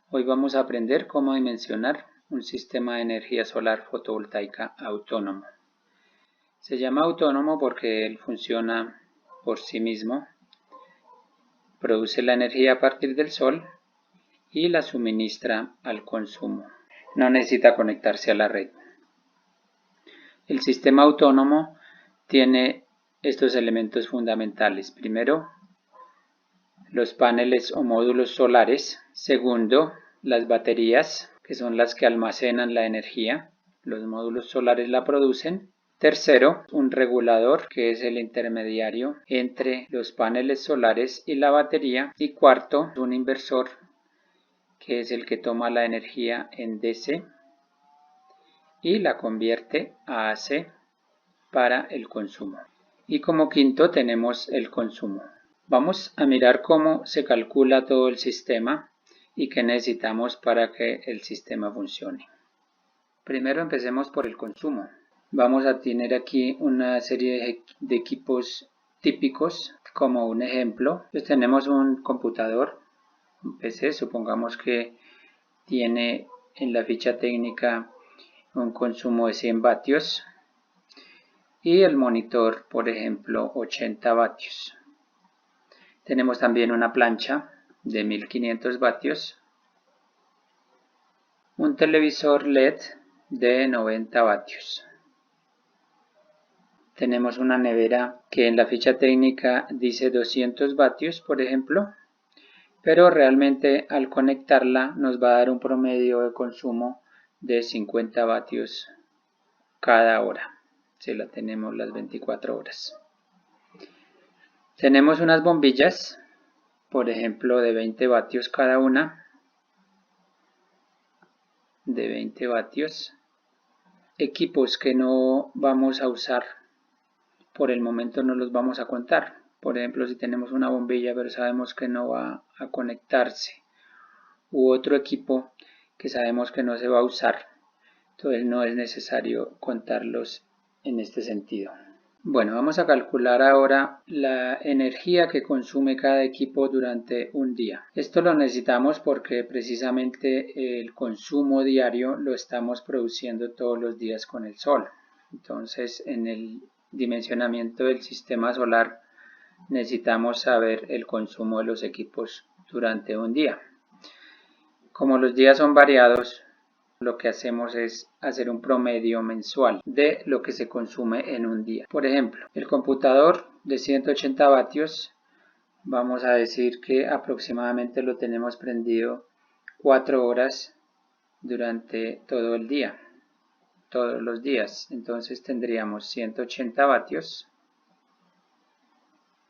Hoy vamos a aprender cómo dimensionar un sistema de energía solar fotovoltaica autónomo. Se llama autónomo porque él funciona por sí mismo, produce la energía a partir del sol y la suministra al consumo. No necesita conectarse a la red. El sistema autónomo tiene estos elementos fundamentales. Primero, los paneles o módulos solares. Segundo, las baterías, que son las que almacenan la energía. Los módulos solares la producen. Tercero, un regulador, que es el intermediario entre los paneles solares y la batería. Y cuarto, un inversor, que es el que toma la energía en DC y la convierte a AC para el consumo. Y como quinto tenemos el consumo. Vamos a mirar cómo se calcula todo el sistema y qué necesitamos para que el sistema funcione. Primero empecemos por el consumo. Vamos a tener aquí una serie de equipos típicos como un ejemplo. Pues tenemos un computador, un PC, supongamos que tiene en la ficha técnica un consumo de 100 vatios y el monitor, por ejemplo, 80 vatios. Tenemos también una plancha de 1500 vatios, un televisor LED de 90 vatios. Tenemos una nevera que en la ficha técnica dice 200 vatios, por ejemplo, pero realmente al conectarla nos va a dar un promedio de consumo de 50 vatios cada hora, si la tenemos las 24 horas. Tenemos unas bombillas, por ejemplo, de 20 vatios cada una, de 20 vatios. Equipos que no vamos a usar, por el momento no los vamos a contar. Por ejemplo, si tenemos una bombilla pero sabemos que no va a conectarse, u otro equipo que sabemos que no se va a usar, entonces no es necesario contarlos en este sentido. Bueno, vamos a calcular ahora la energía que consume cada equipo durante un día. Esto lo necesitamos porque precisamente el consumo diario lo estamos produciendo todos los días con el sol. Entonces, en el dimensionamiento del sistema solar necesitamos saber el consumo de los equipos durante un día. Como los días son variados, lo que hacemos es hacer un promedio mensual de lo que se consume en un día. Por ejemplo, el computador de 180 vatios, vamos a decir que aproximadamente lo tenemos prendido 4 horas durante todo el día, todos los días. Entonces tendríamos 180 vatios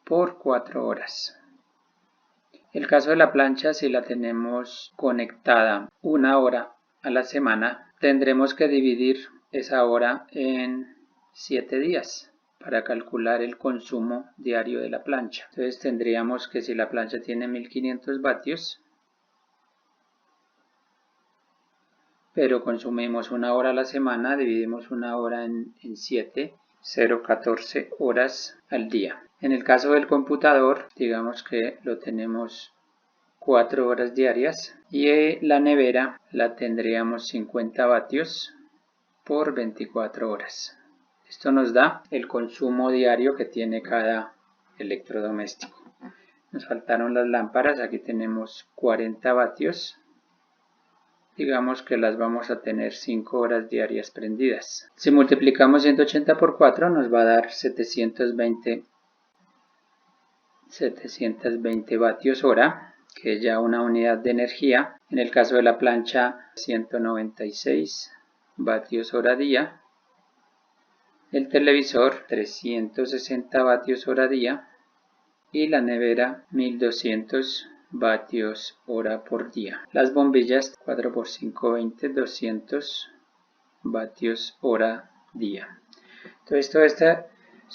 por 4 horas. El caso de la plancha, si la tenemos conectada una hora a la semana, tendremos que dividir esa hora en 7 días para calcular el consumo diario de la plancha. Entonces tendríamos que si la plancha tiene 1500 vatios, pero consumimos una hora a la semana, dividimos una hora en 7, 0,14 horas al día. En el caso del computador, digamos que lo tenemos 4 horas diarias y la nevera la tendríamos 50 vatios por 24 horas. Esto nos da el consumo diario que tiene cada electrodoméstico. Nos faltaron las lámparas, aquí tenemos 40 vatios. Digamos que las vamos a tener 5 horas diarias prendidas. Si multiplicamos 180 por 4 nos va a dar 720 vatios hora, que es ya una unidad de energía. En el caso de la plancha, 196 vatios hora día. El televisor, 360 vatios hora día. Y la nevera, 1200 vatios hora por día. Las bombillas, 4 por 5, 20, 200 vatios hora día. Entonces todo este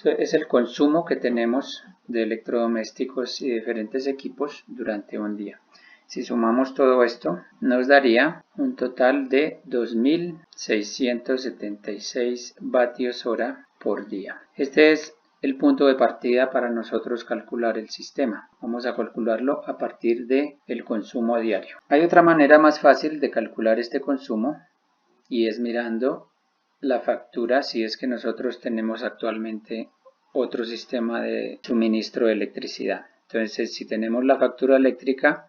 es el consumo que tenemos de electrodomésticos y diferentes equipos durante un día. Si sumamos todo esto, nos daría un total de 2676 vatios hora por día. Este es el punto de partida para nosotros calcular el sistema. Vamos a calcularlo a partir del consumo diario. Hay otra manera más fácil de calcular este consumo y es mirando la factura si es que nosotros tenemos actualmente otro sistema de suministro de electricidad. Entonces, si tenemos la factura eléctrica,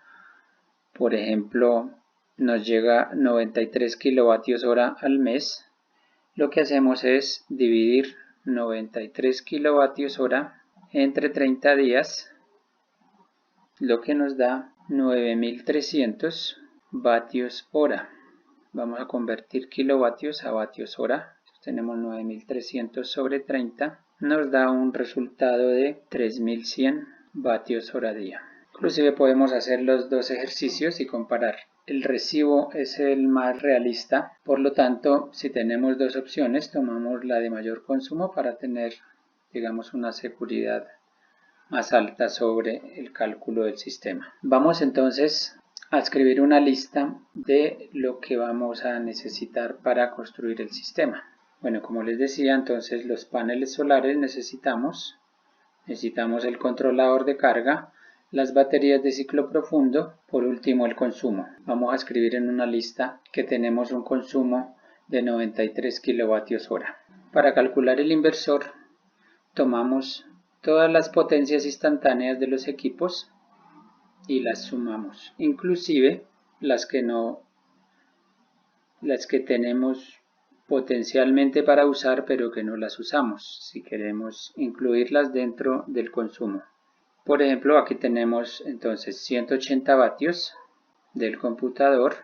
por ejemplo, nos llega 93 kilovatios hora al mes, lo que hacemos es dividir 93 kilovatios hora entre 30 días, lo que nos da 9300 vatios hora. Vamos a convertir kilovatios a vatios hora. Tenemos 9300 sobre 30, nos da un resultado de 3100 vatios hora día. Inclusive podemos hacer los dos ejercicios y comparar. El recibo es el más realista, por lo tanto, si tenemos dos opciones, tomamos la de mayor consumo para tener, digamos, una seguridad más alta sobre el cálculo del sistema. Vamos entonces a escribir una lista de lo que vamos a necesitar para construir el sistema. Bueno, como les decía, entonces los paneles solares necesitamos el controlador de carga, las baterías de ciclo profundo, por último el consumo. Vamos a escribir en una lista que tenemos un consumo de 93 kilovatios hora. Para calcular el inversor, tomamos todas las potencias instantáneas de los equipos y las sumamos, inclusive las que tenemos potencialmente para usar pero que no las usamos, si queremos incluirlas dentro del consumo. Por ejemplo, aquí tenemos entonces 180 vatios del computador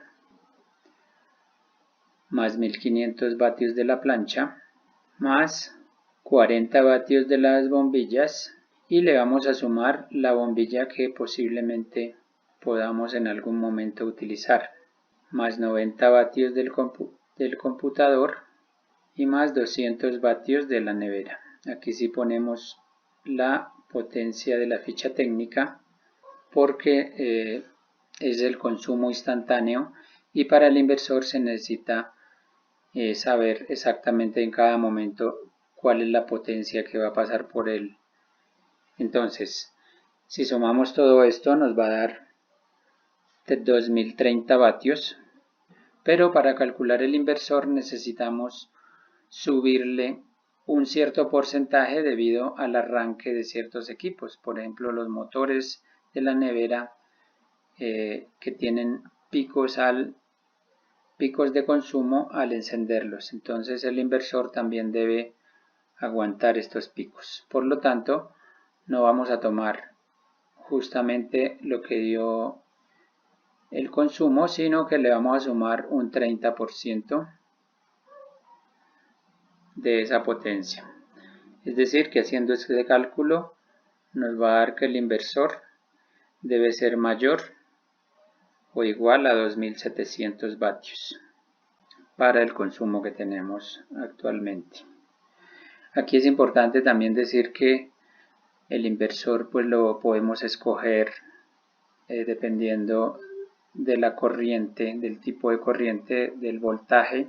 más 1500 vatios de la plancha más 40 vatios de las bombillas y le vamos a sumar la bombilla que posiblemente podamos en algún momento utilizar, más 90 vatios del computador y más 200 vatios de la nevera. Aquí sí ponemos la potencia de la ficha técnica porque es el consumo instantáneo y para el inversor se necesita saber exactamente en cada momento cuál es la potencia que va a pasar por él. Entonces, si sumamos todo esto nos va a dar 2030 vatios, pero para calcular el inversor necesitamos subirle un cierto porcentaje debido al arranque de ciertos equipos, por ejemplo los motores de la nevera que tienen picos de consumo al encenderlos, entonces el inversor también debe aguantar estos picos. Por lo tanto, no vamos a tomar justamente lo que dio el consumo, sino que le vamos a sumar un 30% de esa potencia. Es decir, que haciendo este cálculo nos va a dar que el inversor debe ser mayor o igual a 2700 vatios para el consumo que tenemos actualmente. Aquí es importante también decir que el inversor pues lo podemos escoger dependiendo de la corriente, del tipo de corriente, del voltaje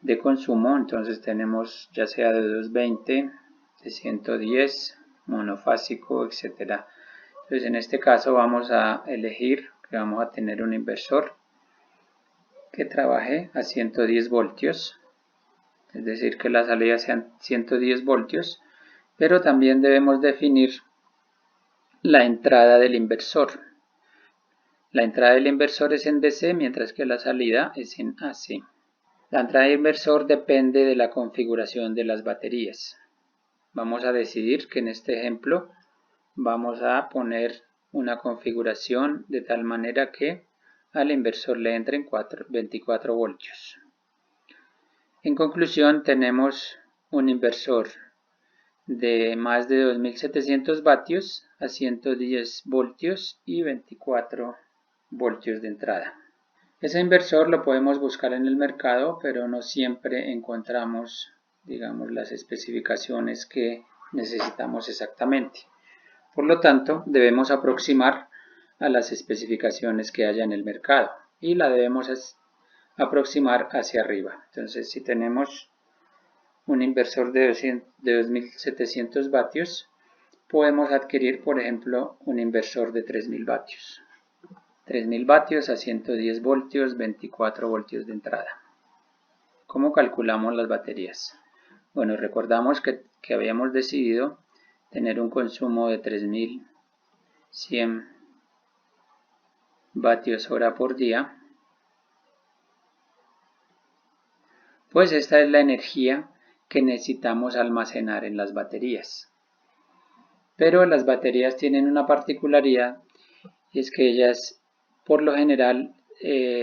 de consumo. Entonces tenemos ya sea de 220, de 110, monofásico, etc. Entonces en este caso vamos a elegir que vamos a tener un inversor que trabaje a 110 voltios, es decir que la salida sean 110 voltios, pero también debemos definir la entrada del inversor. La entrada del inversor es en DC, mientras que la salida es en AC. La entrada del inversor depende de la configuración de las baterías. Vamos a decidir que en este ejemplo vamos a poner una configuración de tal manera que al inversor le entren 24 voltios. En conclusión, tenemos un inversor de más de 2700 vatios a 110 voltios y 24 voltios de entrada. Ese inversor lo podemos buscar en el mercado, pero no siempre encontramos, digamos, las especificaciones que necesitamos exactamente. Por lo tanto, debemos aproximar a las especificaciones que haya en el mercado y la debemos aproximar hacia arriba. Entonces, si tenemos un inversor de 2700 vatios, podemos adquirir, por ejemplo, un inversor de 3000 vatios. 3000 vatios a 110 voltios, 24 voltios de entrada. ¿Cómo calculamos las baterías? Bueno, recordamos que habíamos decidido tener un consumo de 3100 vatios hora por día. Pues esta es la energía que necesitamos almacenar en las baterías. Pero las baterías tienen una particularidad, y es que ellas, por lo general,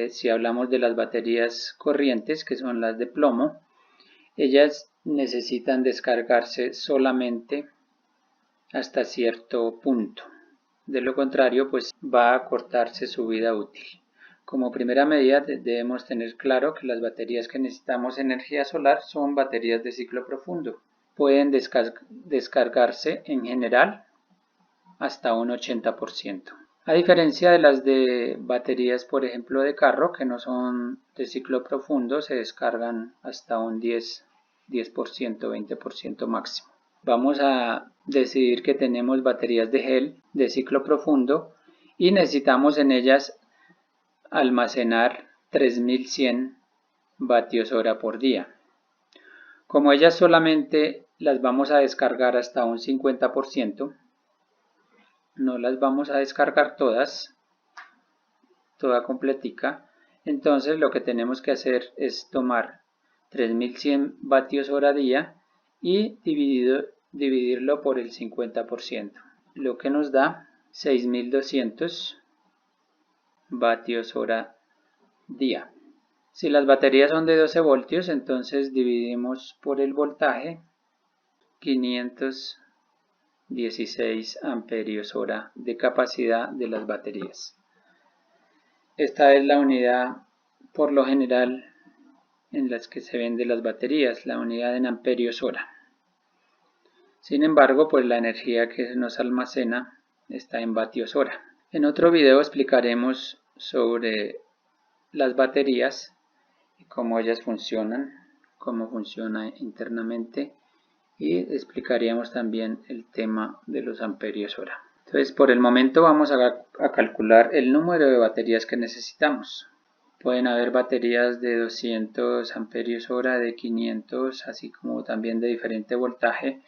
si hablamos de las baterías corrientes, que son las de plomo, ellas necesitan descargarse solamente hasta cierto punto. De lo contrario, pues va a cortarse su vida útil. Como primera medida debemos tener claro que las baterías que necesitamos energía solar son baterías de ciclo profundo. Pueden descargarse en general hasta un 80%. A diferencia de las de baterías, por ejemplo, de carro, que no son de ciclo profundo, se descargan hasta un 10%, 20% máximo. Vamos a decidir que tenemos baterías de gel de ciclo profundo y necesitamos en ellas almacenar 3100 vatios hora por día. Como ellas solamente las vamos a descargar hasta un 50%, no las vamos a descargar toda completica, entonces lo que tenemos que hacer es tomar 3100 vatios hora día y dividirlo por el 50%, lo que nos da 6200 vatios hora día. Si las baterías son de 12 voltios, entonces dividimos por el voltaje 516 amperios hora de capacidad de las baterías. Esta es la unidad por lo general en las que se venden las baterías, la unidad en amperios hora. Sin embargo, pues la energía que nos almacena está en vatios hora. En otro video explicaremos sobre las baterías y cómo ellas funcionan, cómo funciona internamente, y explicaríamos también el tema de los amperios hora. Entonces, por el momento vamos a calcular el número de baterías que necesitamos. Pueden haber baterías de 200 amperios hora, de 500, así como también de diferente voltaje.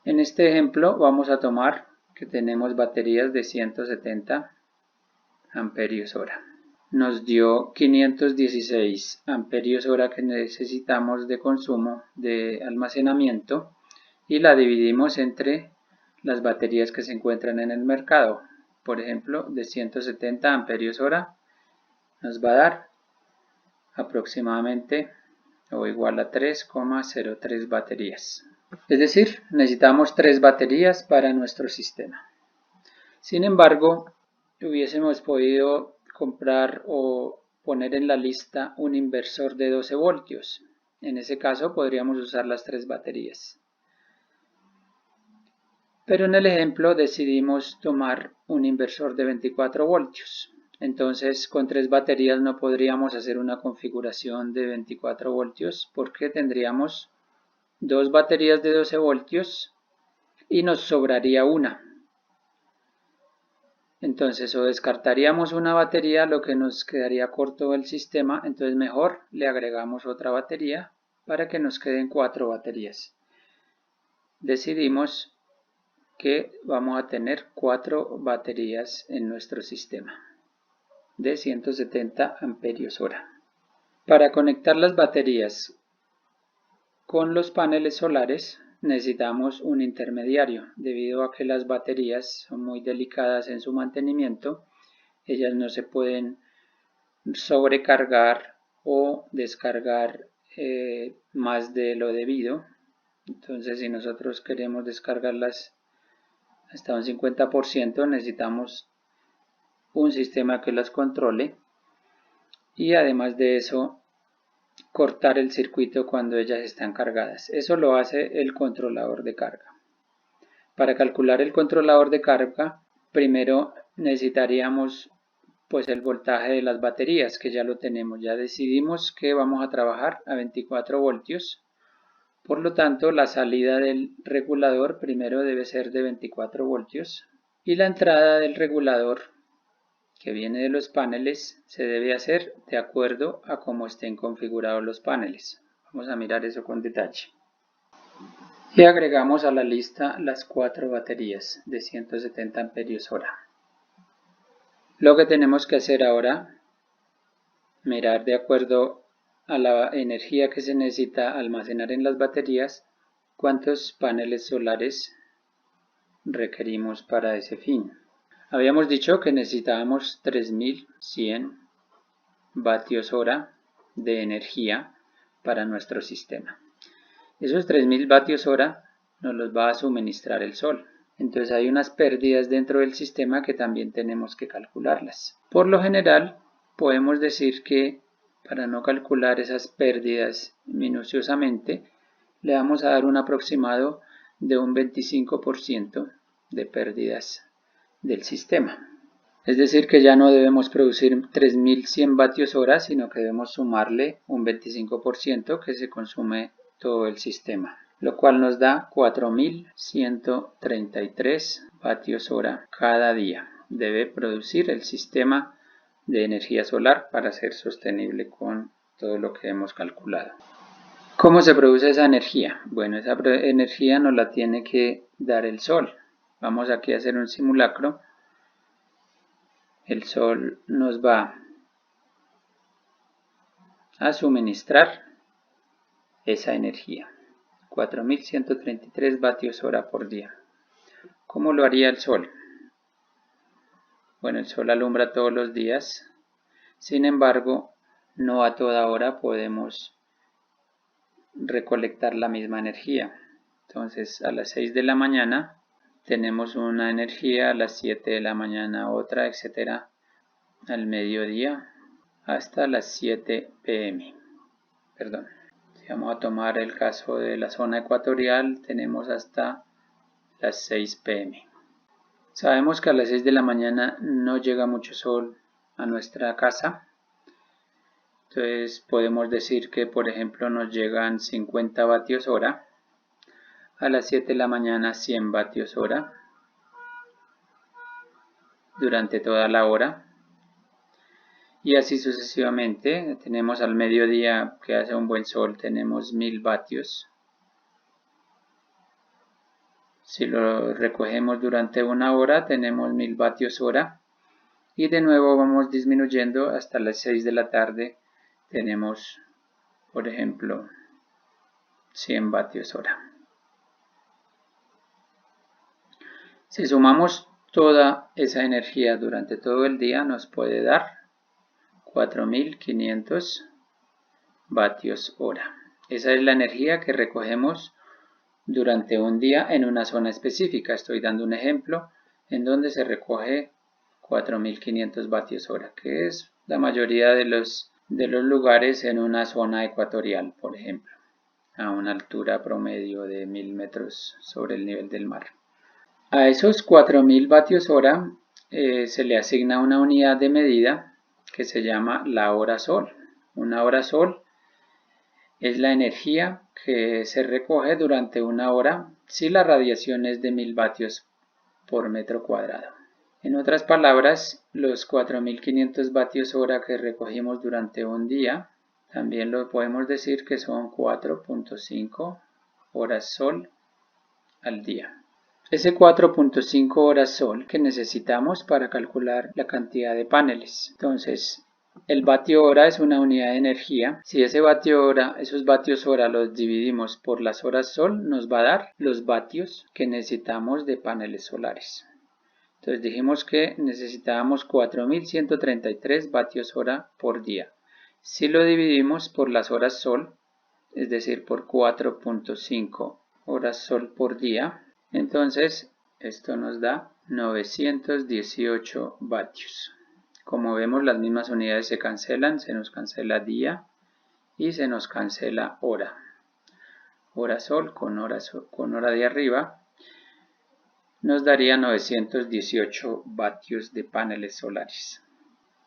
En este ejemplo vamos a tomar que tenemos baterías de 170 amperios hora. Nos dio 516 amperios hora que necesitamos de consumo de almacenamiento y la dividimos entre las baterías que se encuentran en el mercado. Por ejemplo, de 170 amperios hora nos va a dar aproximadamente o igual a 3,03 baterías. Es decir, necesitamos 3 baterías para nuestro sistema. Sin embargo, hubiésemos podido comprar o poner en la lista un inversor de 12 voltios. En ese caso podríamos usar las 3 baterías. Pero en el ejemplo decidimos tomar un inversor de 24 voltios. Entonces con 3 baterías no podríamos hacer una configuración de 24 voltios porque tendríamos 2 baterías de 12 voltios y nos sobraría una. Entonces o descartaríamos una batería, lo que nos quedaría corto el sistema, entonces mejor le agregamos otra batería para que nos queden 4 baterías. Decidimos que vamos a tener 4 baterías en nuestro sistema de 170 amperios hora. Para conectar las baterías con los paneles solares necesitamos un intermediario, debido a que las baterías son muy delicadas en su mantenimiento. Ellas no se pueden sobrecargar o descargar más de lo debido. Entonces, si nosotros queremos descargarlas hasta un 50%, necesitamos un sistema que las controle y además de eso cortar el circuito cuando ellas están cargadas. Eso lo hace el controlador de carga. Para calcular el controlador de carga, primero necesitaríamos pues el voltaje de las baterías, que ya lo tenemos. Ya decidimos que vamos a trabajar a 24 voltios Por lo tanto, la salida del regulador primero debe ser de 24 voltios y la entrada del regulador que viene de los paneles se debe hacer de acuerdo a cómo estén configurados los paneles. Vamos a mirar eso con detalle. Y agregamos a la lista las 4 baterías de 170 amperios hora. Lo que tenemos que hacer ahora, mirar de acuerdo a la energía que se necesita almacenar en las baterías, cuántos paneles solares requerimos para ese fin. Habíamos dicho que necesitábamos 3100 vatios hora de energía para nuestro sistema. Esos 3000 vatios hora nos los va a suministrar el sol. Entonces hay unas pérdidas dentro del sistema que también tenemos que calcularlas. Por lo general, podemos decir que para no calcular esas pérdidas minuciosamente, le vamos a dar un aproximado de un 25% de pérdidas del sistema. Es decir, que ya no debemos producir 3100 vatios hora, sino que debemos sumarle un 25% que se consume todo el sistema, lo cual nos da 4133 vatios hora cada día. Debe producir el sistema de energía solar para ser sostenible con todo lo que hemos calculado. ¿Cómo se produce esa energía? Bueno, esa energía nos la tiene que dar el sol. Vamos aquí a hacer un simulacro. El sol nos va a suministrar esa energía. 4133 vatios hora por día. ¿Cómo lo haría el sol? Bueno, el sol alumbra todos los días. Sin embargo, no a toda hora podemos recolectar la misma energía. Entonces, a las 6 de la mañana tenemos una energía, a las 7 de la mañana otra, etcétera, al mediodía hasta las 7 p.m. Perdón. Si vamos a tomar el caso de la zona ecuatorial, tenemos hasta las 6 p.m. Sabemos que a las 6 de la mañana no llega mucho sol a nuestra casa. Entonces podemos decir que, por ejemplo, nos llegan 50 vatios hora. A las 7 de la mañana 100 vatios hora durante toda la hora. Y así sucesivamente. Tenemos al mediodía que hace un buen sol, tenemos 1000 vatios. Si lo recogemos durante una hora, tenemos 1000 vatios hora. Y de nuevo vamos disminuyendo hasta las 6 de la tarde. Tenemos, por ejemplo, 100 vatios hora. Si sumamos toda esa energía durante todo el día, nos puede dar 4500 vatios hora. Esa es la energía que recogemos durante un día en una zona específica. Estoy dando un ejemplo en donde se recoge 4500 vatios hora, que es la mayoría de los lugares en una zona ecuatorial, por ejemplo, a una altura promedio de 1000 metros sobre el nivel del mar. A esos 4000 vatios hora se le asigna una unidad de medida que se llama la hora sol. Una hora sol es la energía que se recoge durante una hora si la radiación es de 1000 vatios por metro cuadrado. En otras palabras, los 4500 vatios hora que recogimos durante un día, también lo podemos decir que son 4.5 horas sol al día. Ese 4.5 horas sol que necesitamos para calcular la cantidad de paneles. Entonces, el vatio hora es una unidad de energía. Si ese vatio hora, esos vatios hora los dividimos por las horas sol, nos va a dar los vatios que necesitamos de paneles solares. Entonces dijimos que necesitábamos 4133 vatios hora por día. Si lo dividimos por las horas sol, es decir, por 4.5 horas sol por día, entonces esto nos da 918 vatios. Como vemos, las mismas unidades se cancelan, se nos cancela día y se nos cancela hora. Hora sol con hora de arriba nos daría 918 vatios de paneles solares.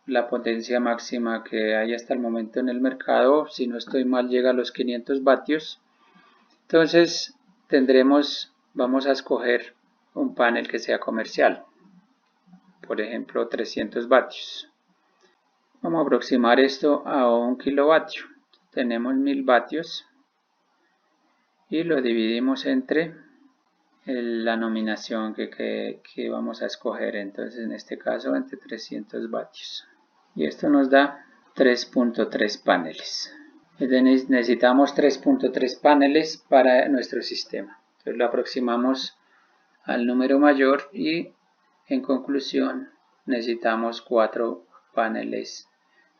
La potencia máxima que hay hasta el momento en el mercado, si no estoy mal, llega a los 500 vatios. Entonces vamos a escoger un panel que sea comercial, por ejemplo 300 vatios. Vamos a aproximar esto a 1 kilovatio. Tenemos 1000 vatios y lo dividimos entre la nominación que vamos a escoger. Entonces en este caso entre 300 vatios. Y esto nos da 3.3 paneles. Necesitamos 3.3 paneles para nuestro sistema. Entonces lo aproximamos al número mayor y en conclusión necesitamos 4 paneles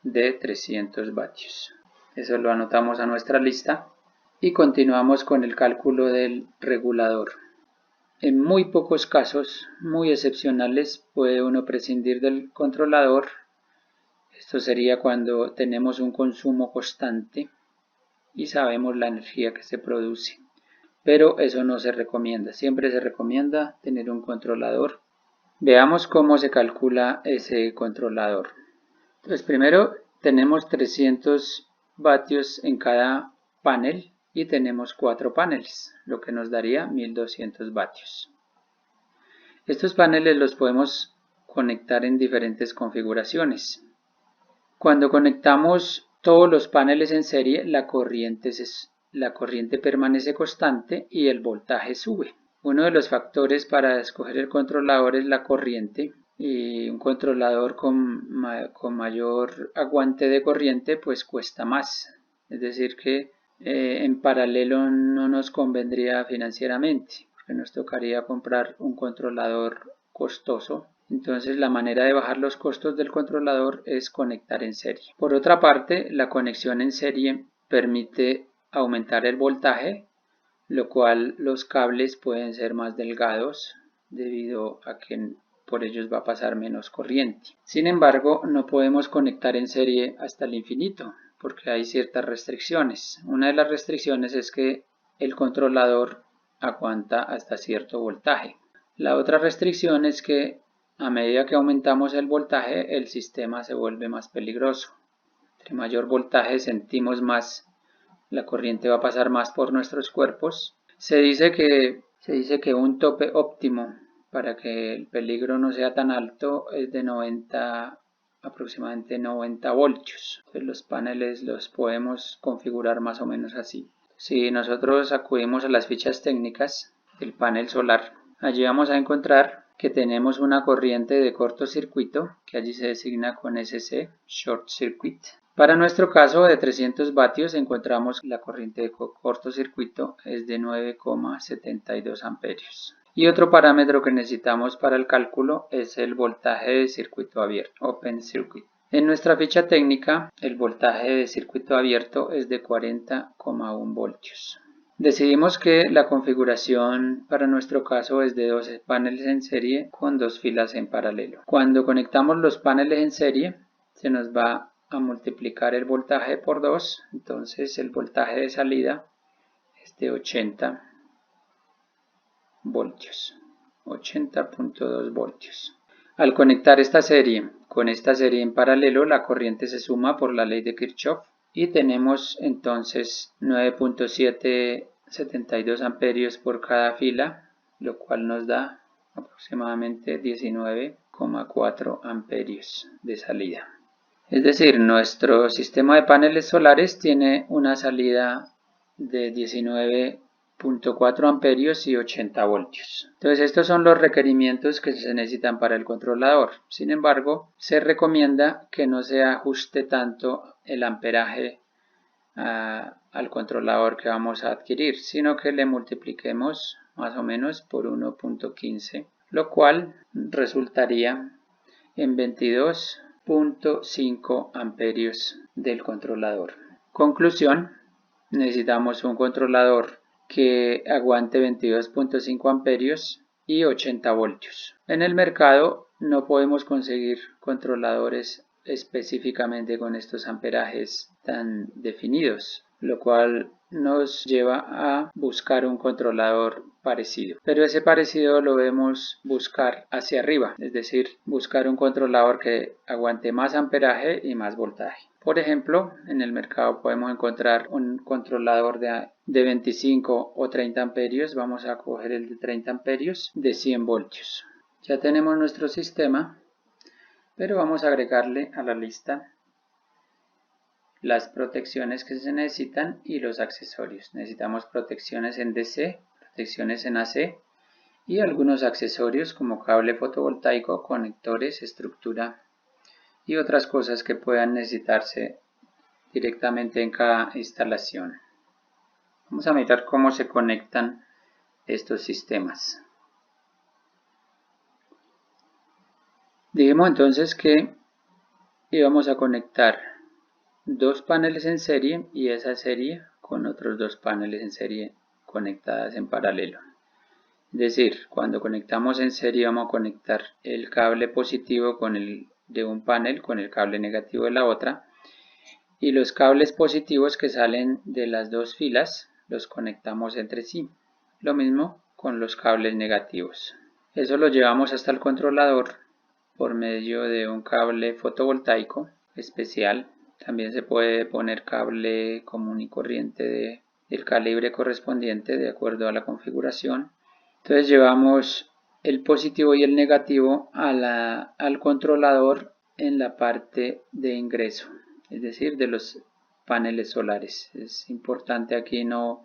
de 300 vatios. Eso lo anotamos a nuestra lista y continuamos con el cálculo del regulador. En muy pocos casos, muy excepcionales, puede uno prescindir del controlador. Esto sería cuando tenemos un consumo constante y sabemos la energía que se produce. Pero eso no se recomienda. Siempre se recomienda tener un controlador. Veamos cómo se calcula ese controlador. Entonces primero tenemos 300 vatios en cada panel y tenemos 4 paneles, lo que nos daría 1200 vatios. Estos paneles los podemos conectar en diferentes configuraciones. Cuando conectamos todos los paneles en serie, la corriente permanece constante y el voltaje sube. Uno de los factores para escoger el controlador es la corriente. Y un controlador con mayor aguante de corriente pues cuesta más. Es decir que en paralelo no nos convendría financieramente, porque nos tocaría comprar un controlador costoso. Entonces la manera de bajar los costos del controlador es conectar en serie. Por otra parte, la conexión en serie permite aumentar el voltaje, lo cual los cables pueden ser más delgados debido a que por ellos va a pasar menos corriente. Sin embargo, no podemos conectar en serie hasta el infinito porque hay ciertas restricciones. Una de las restricciones es que el controlador aguanta hasta cierto voltaje. La otra restricción es que a medida que aumentamos el voltaje, el sistema se vuelve más peligroso. Entre mayor voltaje sentimos más, la corriente va a pasar más por nuestros cuerpos. Se dice que un tope óptimo para que el peligro no sea tan alto es de aproximadamente 90 voltios. Entonces los paneles los podemos configurar más o menos así. Si nosotros acudimos a las fichas técnicas del panel solar, allí vamos a encontrar que tenemos una corriente de cortocircuito, que allí se designa con SC, Short Circuit. Para nuestro caso de 300 vatios encontramos la corriente de cortocircuito es de 9,72 amperios. Y otro parámetro que necesitamos para el cálculo es el voltaje de circuito abierto, Open Circuit. En nuestra ficha técnica, el voltaje de circuito abierto es de 40,1 voltios. Decidimos que la configuración para nuestro caso es de 12 paneles en serie con 2 filas en paralelo. Cuando conectamos los paneles en serie, se nos va a multiplicar el voltaje por 2, entonces el voltaje de salida es de 80 voltios, 80.2 voltios. Al conectar esta serie con esta serie en paralelo, la corriente se suma por la ley de Kirchhoff y tenemos entonces 9.772 amperios por cada fila, lo cual nos da aproximadamente 19,4 amperios de salida. Es decir, nuestro sistema de paneles solares tiene una salida de 19,4 amperios y 80 voltios. Entonces estos son los requerimientos que se necesitan para el controlador. Sin embargo, se recomienda que no se ajuste tanto el amperaje al controlador que vamos a adquirir, sino que le multipliquemos más o menos por 1.15, lo cual resultaría en 22.5 amperios del controlador. Conclusión: necesitamos un controlador que aguante 22.5 amperios y 80 voltios. En el mercado no podemos conseguir controladores específicamente con estos amperajes tan definidos, lo cual nos lleva a buscar un controlador parecido, pero ese parecido lo debemos buscar hacia arriba, es decir, buscar un controlador que aguante más amperaje y más voltaje. Por ejemplo, en el mercado podemos encontrar un controlador de 25 o 30 amperios, vamos a coger el de 30 amperios de 100 voltios. Ya tenemos nuestro sistema, pero vamos a agregarle a la lista las protecciones que se necesitan y los accesorios. Necesitamos protecciones en DC, protecciones en AC y algunos accesorios como cable fotovoltaico, conectores, estructura y otras cosas que puedan necesitarse directamente en cada instalación. Vamos a mirar cómo se conectan estos sistemas. Dijimos entonces que íbamos a conectar dos paneles en serie y esa serie con otros dos paneles en serie conectadas en paralelo. Es decir, cuando conectamos en serie vamos a conectar el cable positivo con el de un panel con el cable negativo de la otra y los cables positivos que salen de las dos filas los conectamos entre sí. Lo mismo con los cables negativos. Eso lo llevamos hasta el controlador por medio de un cable fotovoltaico especial. También se puede poner cable común y corriente del calibre correspondiente de acuerdo a la configuración. Entonces llevamos el positivo y el negativo al controlador en la parte de ingreso, es decir, de los paneles solares. Es importante aquí no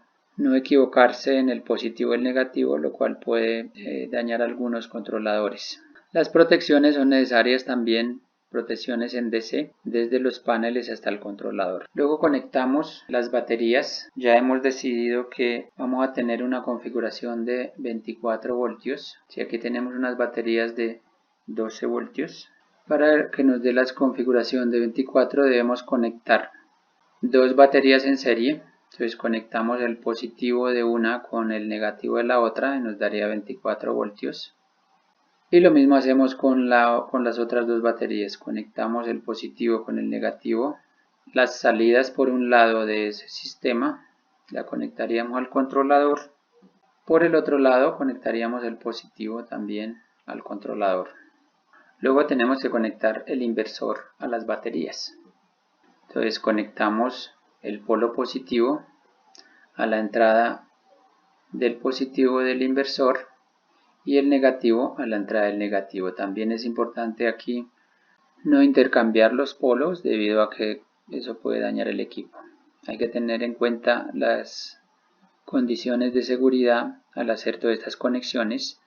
equivocarse en el positivo y el negativo, lo cual puede dañar algunos controladores. Las protecciones son necesarias también, protecciones en DC, desde los paneles hasta el controlador. Luego conectamos las baterías. Ya hemos decidido que vamos a tener una configuración de 24 voltios. Si aquí tenemos unas baterías de 12 voltios. Para que nos dé la configuración de 24 debemos conectar dos baterías en serie. Entonces conectamos el positivo de una con el negativo de la otra y nos daría 24 voltios. Y lo mismo hacemos con las otras dos baterías. Conectamos el positivo con el negativo. Las salidas por un lado de ese sistema la conectaríamos al controlador. Por el otro lado conectaríamos el positivo también al controlador. Luego tenemos que conectar el inversor a las baterías. Entonces conectamos el polo positivo a la entrada del positivo del inversor y el negativo a la entrada del negativo. También es importante aquí no intercambiar los polos debido a que eso puede dañar el equipo. Hay que tener en cuenta las condiciones de seguridad al hacer todas estas conexiones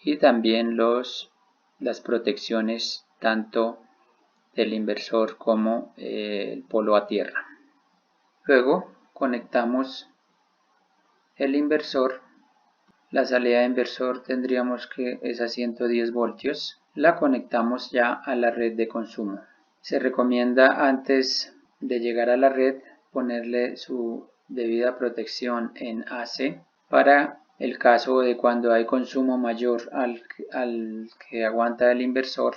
y también las protecciones tanto del inversor como el polo a tierra. Luego conectamos el inversor. La salida de inversor tendríamos que es a 110 voltios. La conectamos ya a la red de consumo. Se recomienda antes de llegar a la red ponerle su debida protección en AC para el caso de cuando hay consumo mayor al que aguanta el inversor.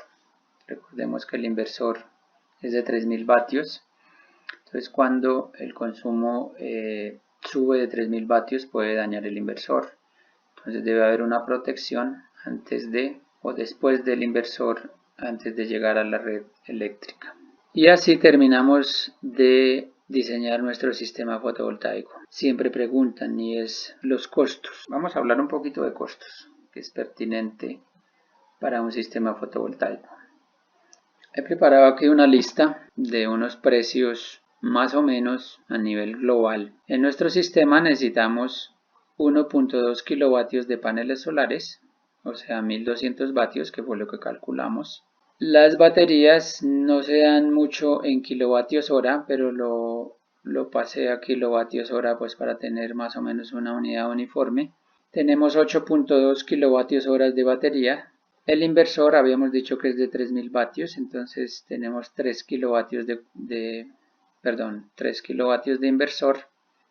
Recordemos que el inversor es de 3000 vatios. Entonces cuando el consumo sube de 3000 vatios puede dañar el inversor. Entonces debe haber una protección antes de o después del inversor antes de llegar a la red eléctrica. Y así terminamos de diseñar nuestro sistema fotovoltaico. Siempre preguntan y es los costos. Vamos a hablar un poquito de costos, que es pertinente para un sistema fotovoltaico. He preparado aquí una lista de unos precios más o menos a nivel global. En nuestro sistema necesitamos 1.2 kilovatios de paneles solares, o sea 1200 vatios, que fue lo que calculamos. Las baterías no se dan mucho en kilovatios hora, pero lo pasé a kilovatios hora pues para tener más o menos una unidad uniforme. Tenemos 8.2 kilovatios horas de batería. El inversor habíamos dicho que es de 3000 vatios, entonces tenemos 3 kilovatios de inversor.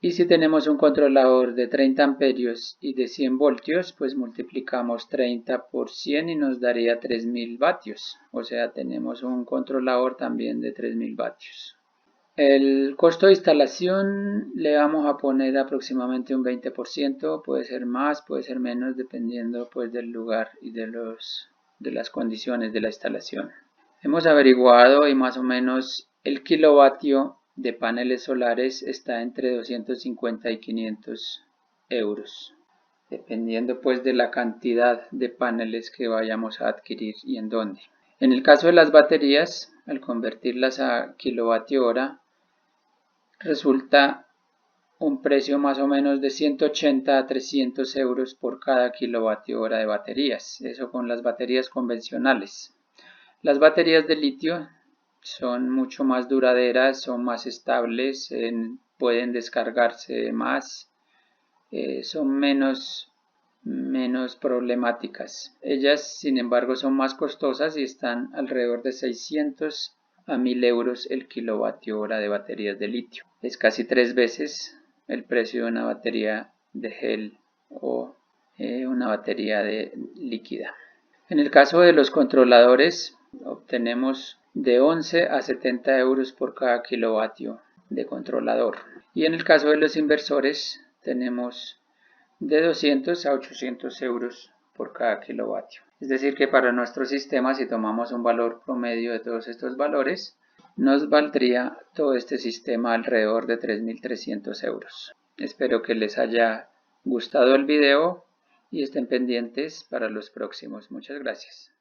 Y si tenemos un controlador de 30 amperios y de 100 voltios, pues multiplicamos 30 por 100 y nos daría 3000 vatios. O sea, tenemos un controlador también de 3000 vatios. El costo de instalación le vamos a poner aproximadamente un 20%, puede ser más, puede ser menos, dependiendo pues del lugar y de las condiciones de la instalación. Hemos averiguado y más o menos el kilovatio de paneles solares está entre 250 y 500 euros, dependiendo pues de la cantidad de paneles que vayamos a adquirir y en dónde. En el caso de las baterías, al convertirlas a kilovatio hora, resulta un precio más o menos de 180 a 300 euros por cada kilovatio hora de baterías, eso con las baterías convencionales. Las baterías de litio son mucho más duraderas, son más estables, pueden descargarse más, son menos problemáticas. Ellas, sin embargo, son más costosas y están alrededor de 600 a 1000 euros el kilovatio hora de baterías de litio. Es casi 3 veces el precio de una batería de gel o una batería de líquida. En el caso de los controladores, obtenemos de 11 a 70 euros por cada kilovatio de controlador. Y en el caso de los inversores, tenemos de 200 a 800 euros por cada kilovatio. Es decir que para nuestro sistema, si tomamos un valor promedio de todos estos valores, nos valdría todo este sistema alrededor de 3.300 euros. Espero que les haya gustado el video y estén pendientes para los próximos. Muchas gracias.